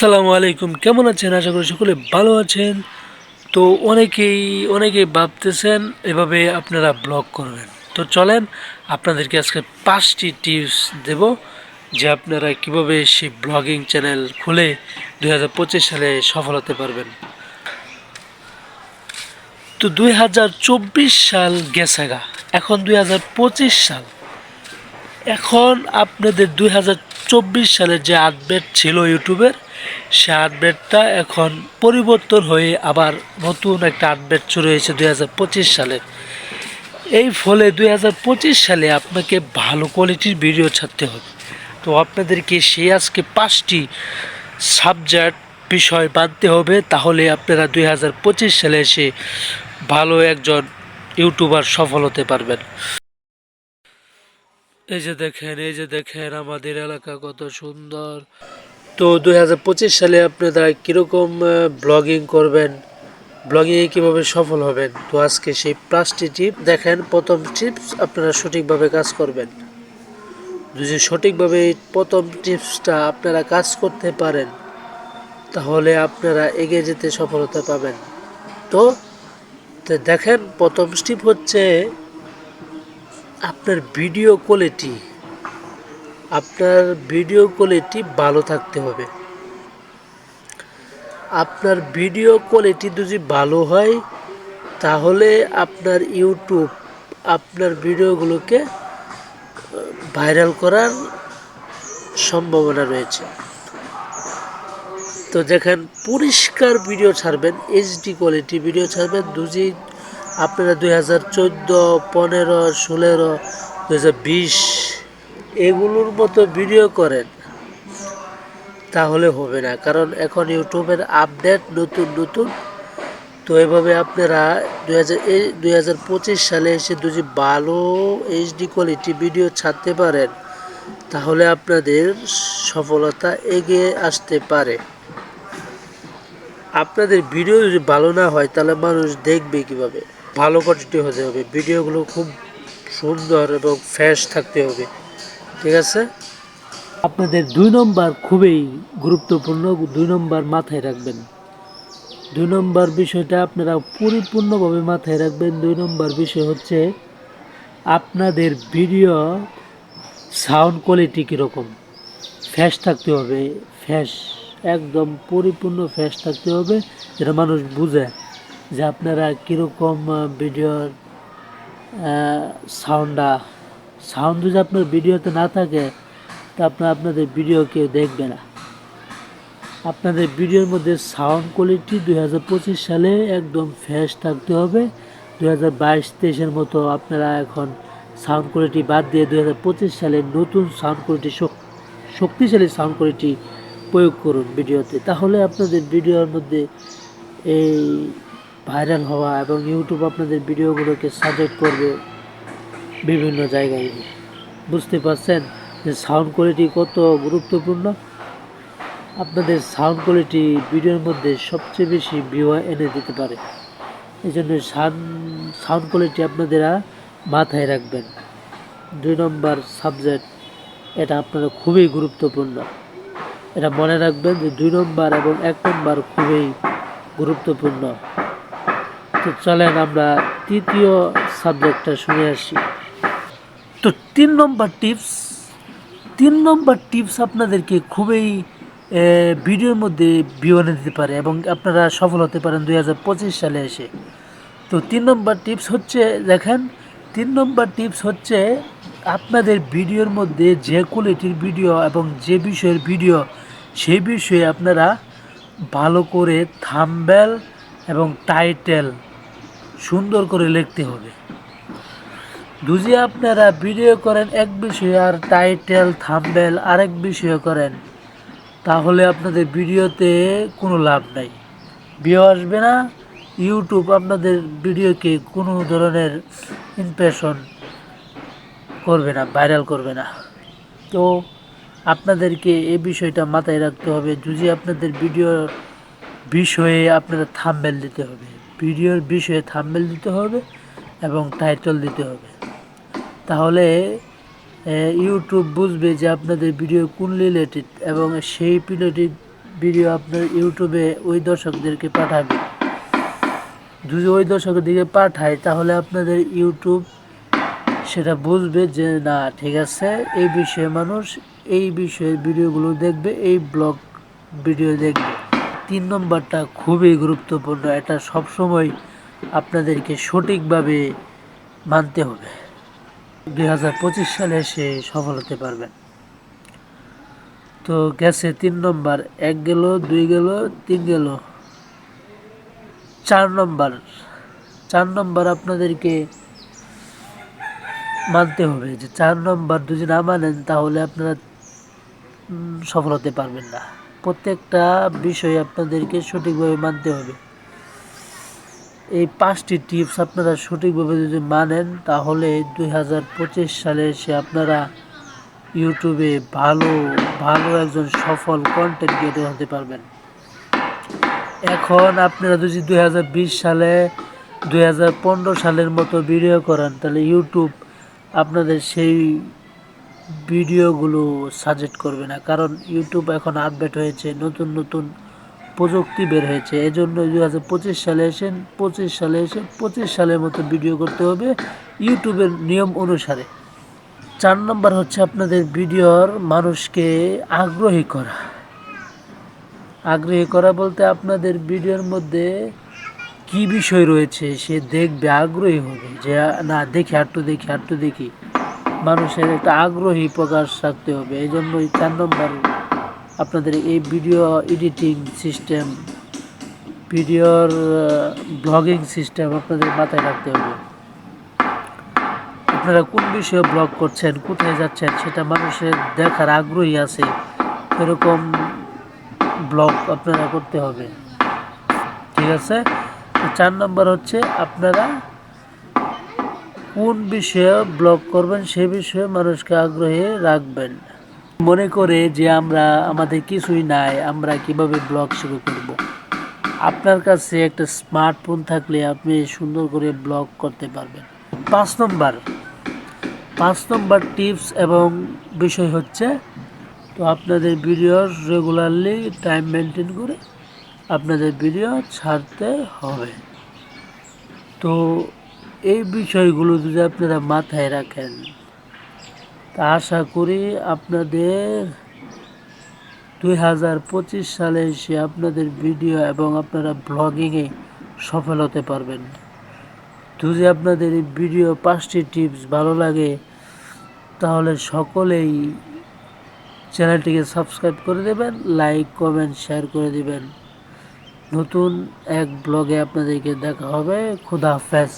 আসসালামু আলাইকুম, কেমন আছেন? আশা করি সকলে ভালো আছেন। তো অনেকেই ভাবতেছেন এভাবে আপনারা ব্লগ করবেন। তো চলেন আপনাদেরকে আজকে ৫টি টিপস দেব যে আপনারা কিভাবে সেই ব্লগিং চ্যানেল খুলে ২০২৫ সালে সফল হতে পারবেন। তো ২০২৪ সাল গেছে গা, এখন ২০২৫ সাল। এখন আপনাদের ২০২৪ সালের যে আপডেট ছিল ইউটিউবের, সে আপডেটটা এখন পরিবর্তন হয়ে আবার নতুন একটা আপডেট শুরু হয়েছে ২০২৫ সালে। এই ফলে ২০২৫ সালে আপনাকে ভালো কোয়ালিটির ভিডিও ছাড়তে হবে। তো আপনাদেরকে সেই আজকে ৫টি সাবজেক্ট বিষয় বাঁধতে হবে, তাহলে আপনারা ২০২৫ সালে এসে ভালো একজন ইউটিউবার সফল হতে পারবেন। এই যে দেখেন আমাদের এলাকা কত সুন্দর। তো ২০২৫ সালে আপনারা কীরকম ব্লগিং করবেন, ব্লগিংয়ে কীভাবে সফল হবেন, তো আজকে সেই ৫টি টিপ দেখেন। প্রথম টিপস, আপনারা সঠিকভাবে কাজ করবেন। যদি সঠিকভাবে প্রথম টিপসটা আপনারা কাজ করতে পারেন, তাহলে আপনারা এগিয়ে যেতে সফলতা পাবেন। তো দেখেন, প্রথম টিপ হচ্ছে আপনার ভিডিও কোয়ালিটি ভালো থাকতে হবে। আপনার ভিডিও কোয়ালিটি যদি ভালো হয়, তাহলে আপনার ইউটিউব আপনার ভিডিওগুলোকে ভাইরাল করার সম্ভাবনা রয়েছে। তো দেখেন, পরিষ্কার ভিডিও ছাড়বেন, এইচডি কোয়ালিটি ভিডিও ছাড়বেন। যদি আপনারা 2014, 15, 16, 2020 এগুলোর মতো ভিডিও করেন, তাহলে হবে না, কারণ এখন ইউটিউবের আপডেট নতুন। তো এভাবে আপনারা 2025 সালে এসে যদি ভালো এইচডি কোয়ালিটি ভিডিও ছাড়তে পারেন, তাহলে আপনাদের সফলতা এগিয়ে আসতে পারে। আপনাদের ভিডিও যদি ভালো না হয়, তাহলে মানুষ দেখবে কিভাবে? ভালো কোয়ালিটি হতে হবে, ভিডিওগুলো খুব সুন্দর এবং ফ্রেশ থাকতে হবে, ঠিক আছে? আপনাদের 2 নম্বর খুবই গুরুত্বপূর্ণ, 2 নম্বর মাথায় রাখবেন। 2 নম্বর বিষয়টা আপনারা পরিপূর্ণভাবে মাথায় রাখবেন। 2 নম্বর বিষয় হচ্ছে আপনাদের ভিডিও সাউন্ড কোয়ালিটি কীরকম। ফ্রেশ থাকতে হবে, ফ্রেশ, একদম পরিপূর্ণ ফ্রেশ থাকতে হবে, যেটা মানুষ বুঝে যে আপনারা কীরকম ভিডিওর সাউন্ড যদি আপনার ভিডিওতে না থাকে, তা আপনাদের ভিডিও কেউ দেখবে না। আপনাদের ভিডিওর মধ্যে সাউন্ড কোয়ালিটি 2025 সালে একদম ফ্রেশ থাকতে হবে। 2022-23-এর মতো আপনারা এখন সাউন্ড কোয়ালিটি বাদ দিয়ে 2025 সালে নতুন সাউন্ড কোয়ালিটি, শক্তিশালী সাউন্ড কোয়ালিটি প্রয়োগ করুন ভিডিওতে। তাহলে আপনাদের ভিডিওর মধ্যে এই ভাইরাল হওয়া এবং ইউটিউব আপনাদের ভিডিওগুলোকে সাজেস্ট করবে বিভিন্ন জায়গায়। বুঝতে পারছেন যে সাউন্ড কোয়ালিটি কত গুরুত্বপূর্ণ? আপনাদের সাউন্ড কোয়ালিটি ভিডিওর মধ্যে সবচেয়ে বেশি ভিউ এনে দিতে পারে। এই জন্য সাউন্ড কোয়ালিটি আপনারা মাথায় রাখবেন। 2 নম্বর সাবজেক্ট, এটা আপনারা খুবই গুরুত্বপূর্ণ। এটা মনে রাখবেন যে 2 নম্বর এবং 1 নম্বর খুবই গুরুত্বপূর্ণ। তো চলেন আমরা তৃতীয় সাবজেক্টটা শুনে আসি। তো 3 নম্বর টিপস আপনাদেরকে খুবই ভিডিওর মধ্যে ভিউ এনে দিতে পারে এবং আপনারা সফল হতে পারেন 2025 সালে এসে। তো 3 নম্বর টিপস হচ্ছে, দেখেন, 3 নম্বর টিপস হচ্ছে আপনাদের ভিডিওর মধ্যে যে কোয়ালিটির ভিডিও এবং যে বিষয়ের ভিডিও, সেই বিষয়ে আপনারা ভালো করে থাম্বনেল এবং টাইটেল সুন্দর করে লিখতে হবে। যদি আপনারা ভিডিও করেন এক বিষয়ে আর টাইটেল থাম্বনেল আরেক বিষয়ে করেন, তাহলে আপনাদের ভিডিওতে কোনো লাভ নাই, ভিউ আসবে না, ইউটিউব আপনাদের ভিডিওকে কোনো ধরনের ইমপ্রেশন করবে না, ভাইরাল করবে না। তো আপনাদেরকে এই বিষয়টা মাথায় রাখতে হবে। যদি আপনাদের ভিডিওর বিষয়ে আপনারা থাম্বনেল দিতে হবে, ভিডিওর বিষয়ে থাম্বনেল দিতে হবে এবং টাইটেল দিতে হবে, তাহলে ইউটিউব বুঝবে যে আপনাদের ভিডিও কোন রিলেটেড এবং সেই ভিডিও আপনার ইউটিউবে ওই দর্শকদেরকে পাঠাবে। যদি ওই দর্শকের দিকে পাঠায় তাহলে আপনাদের ইউটিউব সেটা বুঝবে যে না ঠিক আছে, এই বিষয়ে মানুষ এই বিষয়ের ভিডিওগুলো দেখবে, এই ব্লগ ভিডিও দেখবে। 3 নম্বরটা খুবই গুরুত্বপূর্ণ, এটা সবসময় আপনাদেরকে সঠিকভাবে মানতে হবে। 2025 সালে এসে সফল হতে পারবেন। তো গেছে 3 নম্বর, 1 গেল, 2 গেল, 3 গেল, 4 নম্বর। 4 নম্বর আপনাদেরকে মানতে হবে যে 4 নম্বর যদি না মানেন তাহলে আপনারা সফল হতে পারবেন না। প্রত্যেকটা বিষয় আপনাদেরকে সঠিকভাবে মানতে হবে। এই 5টি টিপস আপনারা সঠিকভাবে যদি মানেন তাহলে 2025 সালে এসে আপনারা ইউটিউবে ভালো ভালো একজন সফল কন্টেন্ট ক্রিয়েটর হতে পারবেন। এখন আপনারা যদি 2020 সালে 2015 সালের মতো ভিডিও করেন তাহলে ইউটিউব আপনাদের সেই ভিডিওগুলো সাজেস্ট করবে না, কারণ ইউটিউব এখন আপডেট হয়েছে, নতুন নতুন প্রযুক্তি বের হয়েছে। এজন্য 2025 সালে এসে 25 সালের মতো ভিডিও করতে হবে ইউটিউবের নিয়ম অনুসারে। 4 নম্বর হচ্ছে আপনাদের ভিডিওর মানুষকে আগ্রহী করা। আগ্রহী করা বলতে আপনাদের ভিডিওর মধ্যে কি বিষয় রয়েছে সে দেখবে, আগ্রহী হবে যে না দেখি আটটু দেখি, মানুষের একটা আগ্রহী প্রকাশ রাখতে হবে। এই জন্যই 4 নম্বর আপনাদের এই ভিডিও এডিটিং সিস্টেম, ভিডিওর ব্লগিং সিস্টেম আপনাদের মাথায় রাখতে হবে। আপনারা কোন বিষয়ে ব্লগ করছেন, কোথায় যাচ্ছেন সেটা মানুষের দেখার আগ্রহী আছে এরকম ব্লগ আপনারা করতে হবে, ঠিক আছে। 4 নম্বর হচ্ছে আপনারা কোন বিষয়ে ব্লগ করবেন সে বিষয়ে মানুষকে আগ্রহী রাখবেন। মনে করে যে আমাদের কিছুই নাই, আমরা কিভাবে ব্লগ শুরু করব। আপনার কাছে একটা স্মার্টফোন থাকলে আপনি সুন্দর করে ব্লগ করতে পারবেন। 5 নম্বর টিপস এবং বিষয় হচ্ছে, তো আপনাদের ভিডিও রেগুলারলি টাইম মেনটেন করে আপনাদের ভিডিও ছাড়তে হবে। তো এই বিষয়গুলো যদি আপনারা মাথায় রাখেন তা আশা করি আপনাদের 2025 সালে এসে আপনাদের ভিডিও এবং আপনারা ব্লগিংয়ে সফল হতে পারবেন। যদি আপনাদের এই ভিডিও 5টি টিপস ভালো লাগে তাহলে সকলেই চ্যানেলটিকে সাবস্ক্রাইব করে দেবেন, লাইক কমেন্ট শেয়ার করে দেবেন। নতুন এক ব্লগে আপনাদেরকে দেখা হবে। খোদা হাফেজ।